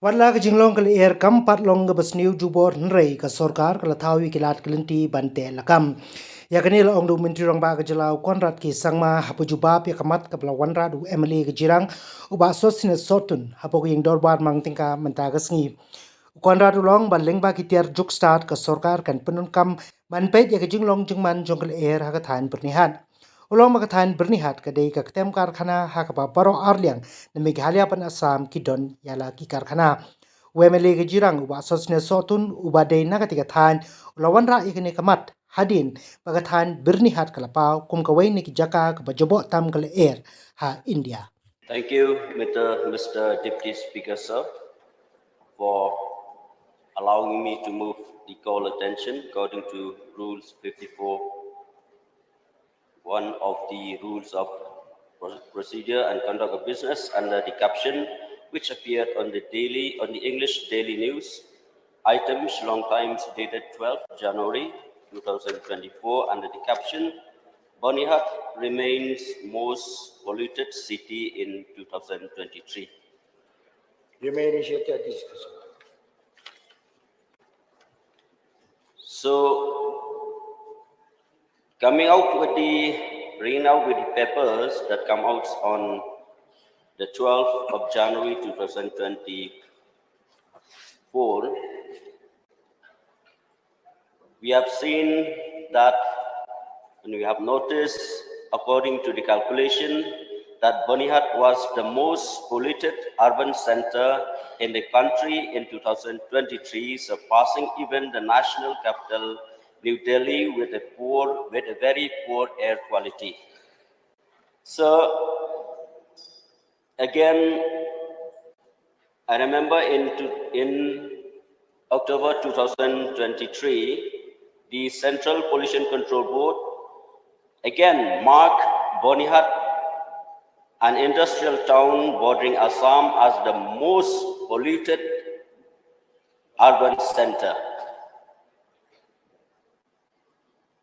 Wala ka Shillong kal air kam pat long ga basniu jubor nrei ka sorkar kala thawi kilat kelinti bante lakam. Ya kanila ong du menteri rong ba ka jalau konrat ki sangma hapu jubab ya kamat ka bala wanra du emily ka jirang uba sosine sotun hapu ko ying dorbar mang tingka mentagas ngi. Konrat ulong ba lengba ki tiar juk start ka sorkar kan penun kam man pet ya ka jinglong jingman jong kal air ha ka than Byrnihat. Ulong makathan Byrnihat kadai ka ketem karkhana ha ka baro arliang na Meghalaya pan Assam kidon yala ki karkhana. Wemele ke jirang uba sosne sotun uba dei nagatika than ulawan ra ikene kamat hadin bagathan Byrnihat kalapau kum kawai ni ki jaka ka bajobo tam kala air ha India. Thank you, Mr. Deputy Speaker, sir, for allowing me to move the call attention according to Rules 54, one of the rules of procedure and conduct of business, under the caption which appeared on the English Daily News, item Shillong Times dated 12 January 2024, under the caption Byrnihat remains most polluted city in 2023. You may initiate a discussion. So, bringing out with the papers that come out on the 12th of January 2024, we have seen that, and we have noticed, according to the calculation, that Byrnihat was the most polluted urban center in the country in 2023, surpassing even the national capital, New Delhi, with a very poor air quality. So, again, I remember in October 2023, the Central Pollution Control Board again marked Byrnihat, an industrial town bordering Assam, as the most polluted urban center.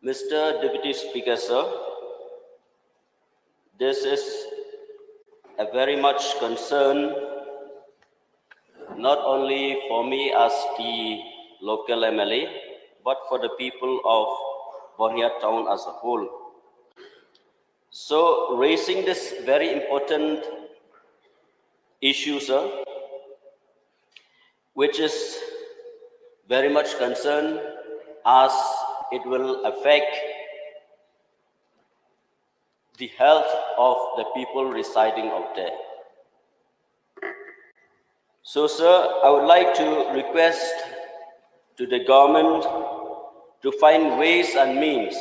Mr. Deputy Speaker, sir, this is a very much concern, not only for me as the local MLA, but for the people of Byrnihat town as a whole. So, raising this very important issue, sir, which is very much concerned as it will affect the health of the people residing out there. So, sir, I would like to request to the government to find ways and means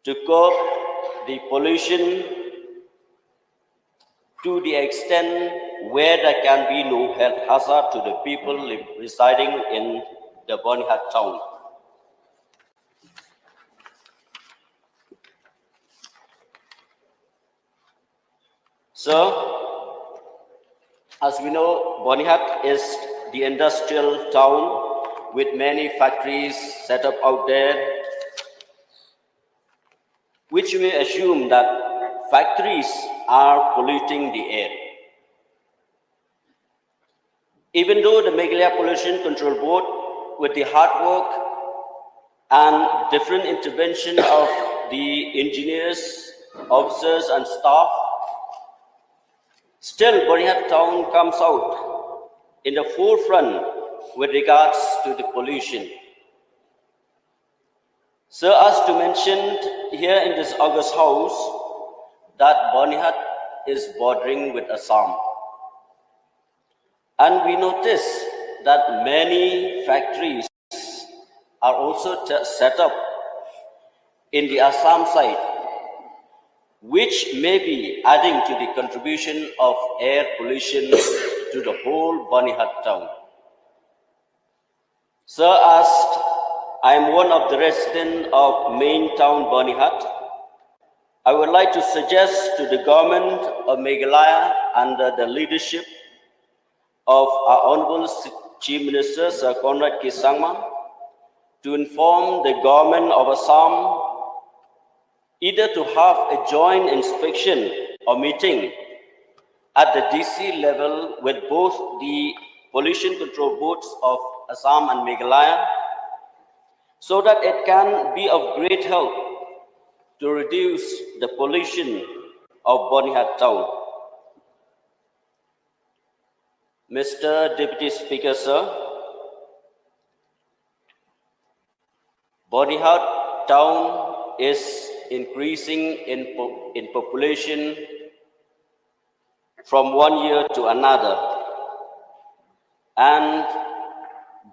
to curb the pollution to the extent where there can be no health hazard to the people residing in the Byrnihat town. So, as we know, Byrnihat is the industrial town with many factories set up out there, which we assume that factories are polluting the air. Even though the Meghalaya Pollution Control Board, with the hard work and different intervention of the engineers, officers and staff, still Byrnihat town comes out in the forefront with regards to the pollution. So, as to mention here in this August House, that Byrnihat is bordering with Assam. And we notice that many factories are also set up in the Assam side, which may be adding to the contribution of air pollution to the whole Byrnihat town. So, as I am one of the residents of main town Byrnihat, I would like to suggest to the government of Meghalaya, under the leadership of our Honorable Chief Minister Sir Conrad K. Sangma, to inform the government of Assam either to have a joint inspection or meeting at the DC level with both the pollution control boards of Assam and Meghalaya, so that it can be of great help to reduce the pollution of Byrnihat town. Mr. Deputy Speaker, sir, Byrnihat town is increasing in population from one year to another, and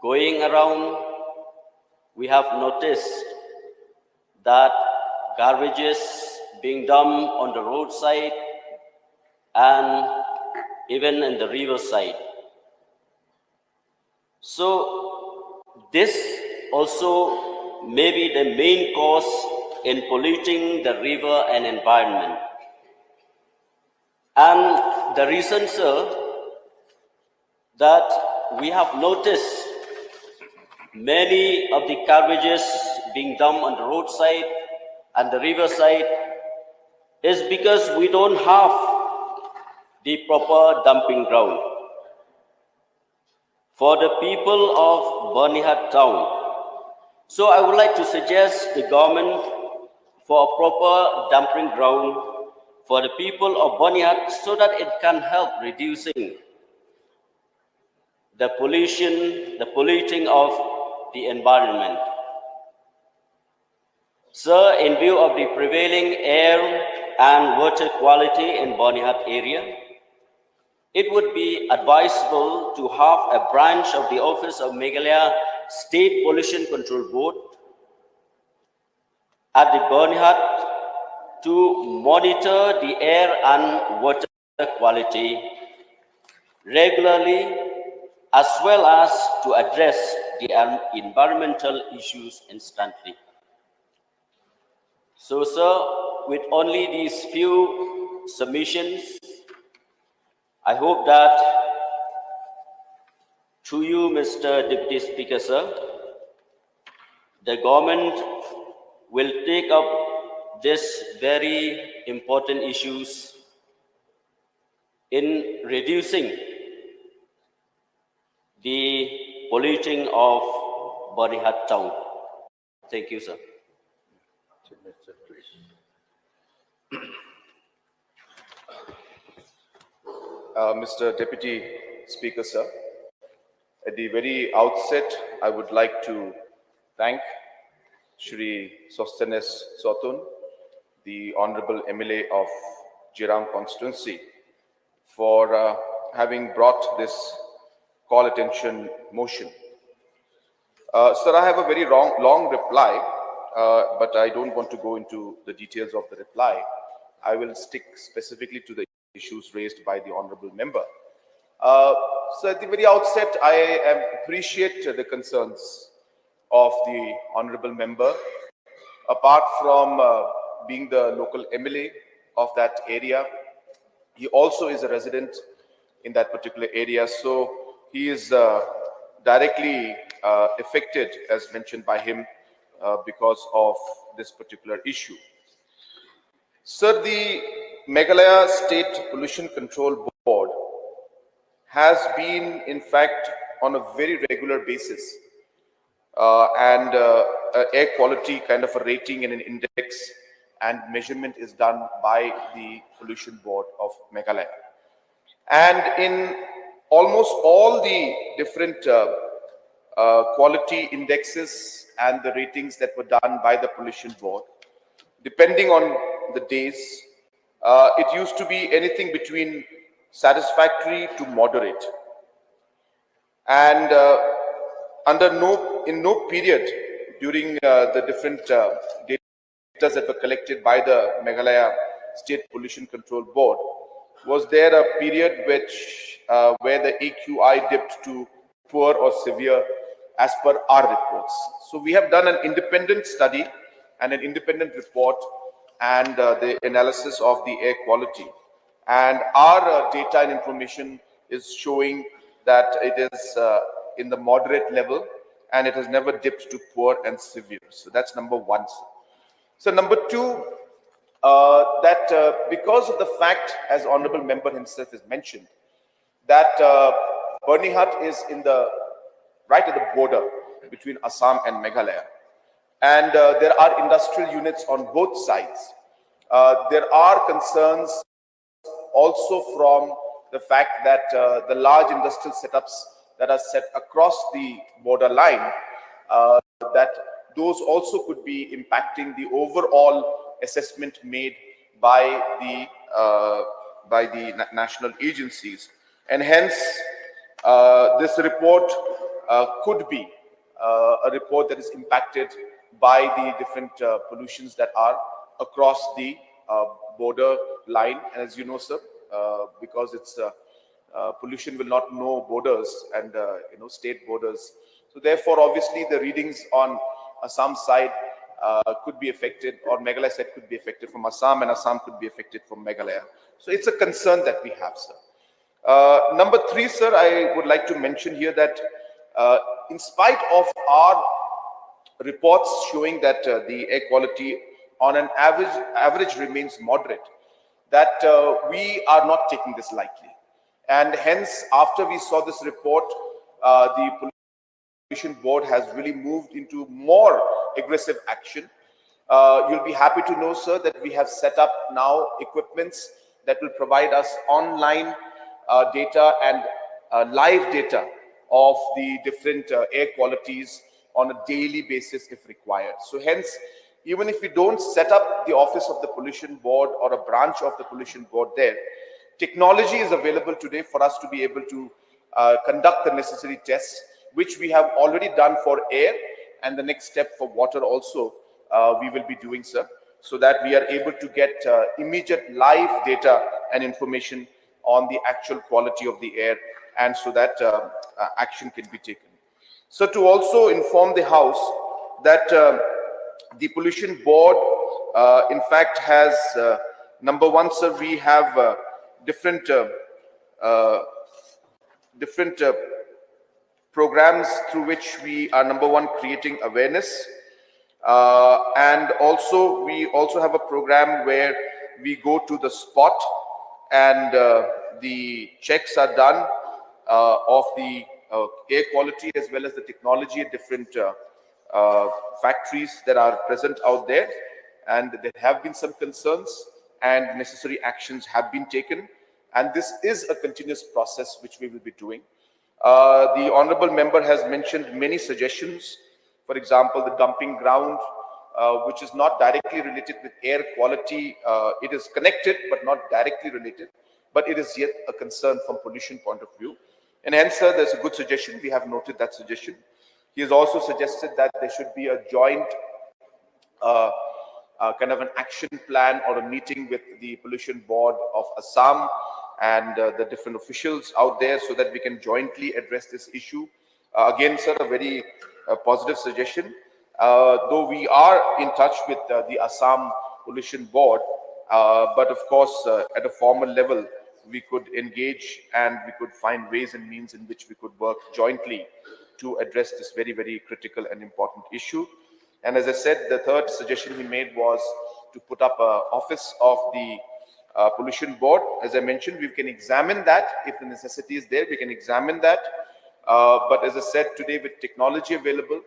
going around, we have noticed that garbages being dumped on the roadside and even in the riverside. So this also may be the main cause in polluting the river and environment. And the reason, sir, that we have noticed many of the garbages being dumped on the roadside and the riverside is because we don't have the proper dumping ground. For the people of Byrnihat town. So I would like to suggest the government for a proper dumping ground for the people of Byrnihat so that it can help reducing the pollution, the polluting of the environment. Sir, in view of the prevailing air and water quality in Byrnihat area, it would be advisable to have a branch of the Office of Meghalaya State Pollution Control Board at the Byrnihat to monitor the air and water quality regularly, as well as to address the environmental issues instantly. So, sir, with only these few submissions, I hope that through you, Mr. Deputy Speaker, sir, the government will take up these very important issues in reducing the polluting of Byrnihat town. Thank you, sir. Mr. Deputy Speaker, sir, at the very outset, I would like to thank Shri Sostenes Sotun, the Honorable MLA of Jirang constituency, for having brought this call attention motion. Sir, I have a very long reply, but I don't want to go into the details of the reply. I will stick specifically to the issues raised by the Honorable Member. So at the very outset, I appreciate the concerns of the Honorable Member. Apart from being the local MLA of that area, he also is a resident in that particular area. So he is directly affected, as mentioned by him, because of this particular issue. Sir, the Meghalaya State Pollution Control Board has been, in fact, on a very regular basis and air quality kind of a rating and an index and measurement is done by the Pollution Board of Meghalaya. And in almost all the different quality indexes and the ratings that were done by the Pollution Board, depending on the days, it used to be anything between satisfactory to moderate. And in no period during the different data that were collected by the Meghalaya State Pollution Control Board, was there a period where the AQI dipped to poor or severe as per our reports. So we have done an independent study and an independent report and the analysis of the air quality. And our data and information is showing that it is in the moderate level and it has never dipped to poor and severe. So that's number one. So number two, because of the fact, as Honorable Member himself has mentioned, that Byrnihat is right at the border between Assam and Meghalaya. And there are industrial units on both sides. There are concerns also from the fact that the large industrial setups that are set across the border line, that those also could be impacting the overall assessment made by the national agencies. And hence, this report could be a report that is impacted by the different pollutions that are across the border line. And as you know, sir, because it's pollution will not know borders and state borders. So therefore, obviously, the readings on Assam side could be affected, or Meghalaya side could be affected from Assam, and Assam could be affected from Meghalaya. So it's a concern that we have, sir. Number three, sir, I would like to mention here that in spite of our reports showing that the air quality on an average remains moderate, that we are not taking this lightly. And hence, after we saw this report, the Pollution Board has really moved into more aggressive action. You'll be happy to know, sir, that we have set up now equipments that will provide us online data and live data of the different air qualities on a daily basis if required. So hence, even if we don't set up the office of the Pollution Board or a branch of the Pollution Board there, technology is available today for us to be able to conduct the necessary tests, which we have already done for air, and the next step for water also we will be doing, sir, so that we are able to get immediate live data and information on the actual quality of the air, and so that action can be taken. So to also inform the House that the Pollution Board, in fact, has, number one, sir, we have different programs through which we are, number one, creating awareness. And also, we also have a program where we go to the spot and the checks are done of the air quality as well as the technology at different factories that are present out there. And there have been some concerns and necessary actions have been taken. And this is a continuous process which we will be doing. The Honorable Member has mentioned many suggestions. For example, the dumping ground, which is not directly related with air quality. It is connected, but not directly related. But it is yet a concern from pollution point of view. And hence, sir, there's a good suggestion. We have noted that suggestion. He has also suggested that there should be a joint kind of an action plan or a meeting with the Pollution Board of Assam and the different officials out there so that we can jointly address this issue. Again, sir, a very positive suggestion. Though we are in touch with the Assam Pollution Board, but of course, at a formal level, we could engage and we could find ways and means in which we could work jointly to address this very, very critical and important issue. And as I said, the third suggestion he made was to put up an office of the Pollution Board. As I mentioned, we can examine that. If the necessity is there, we can examine that. But as I said, today with technology available,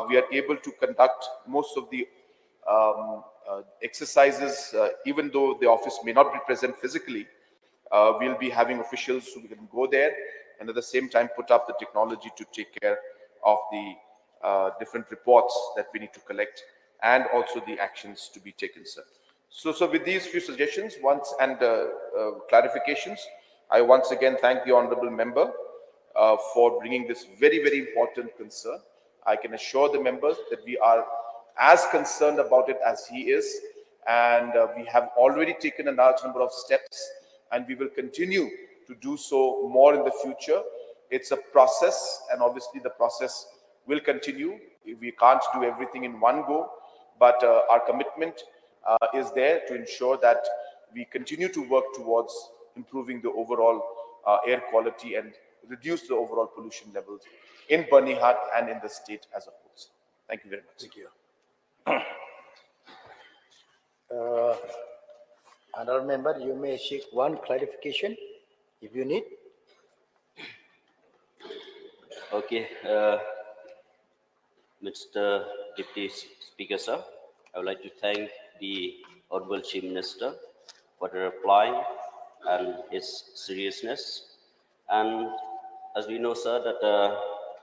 we are able to conduct most of the exercises, even though the office may not be present physically. We'll be having officials who can go there and at the same time put up the technology to take care of the different reports that we need to collect and also the actions to be taken, sir. So with these few suggestions and clarifications, I once again thank the Honorable Member for bringing this very, very important concern. I can assure the members that we are as concerned about it as he is, and we have already taken a large number of steps and we will continue to do so more in the future. It's a process, and obviously the process will continue. We can't do everything in one go, but our commitment is there to ensure that we continue to work towards improving the overall air quality and reduce the overall pollution levels in Byrnihat and in the state as a whole. Thank you very much. Thank you. Honourable member, you may seek one clarification if you need. Okay, Mr. Deputy Speaker, sir, I would like to thank the Honorable Chief Minister for the reply and his seriousness. And as we know, sir, that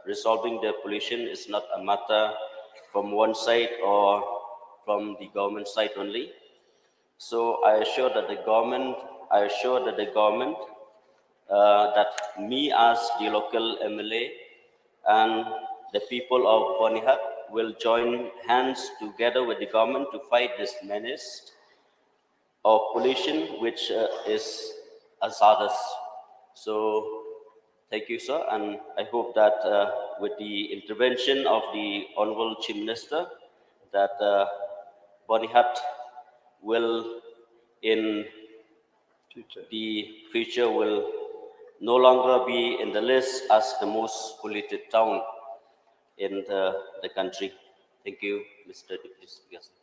resolving the pollution is not a matter from one side or from the government side only. So I assure that the government, that me as the local MLA and the people of Byrnihat will join hands together with the government to fight this menace of pollution, which is hazardous. So thank you, sir, and I hope that with the intervention of the Honorable Chief Minister, that Byrnihat will in the future will no longer be in the list as the most polluted town in the country. Thank you, Mr. Deputy Speaker.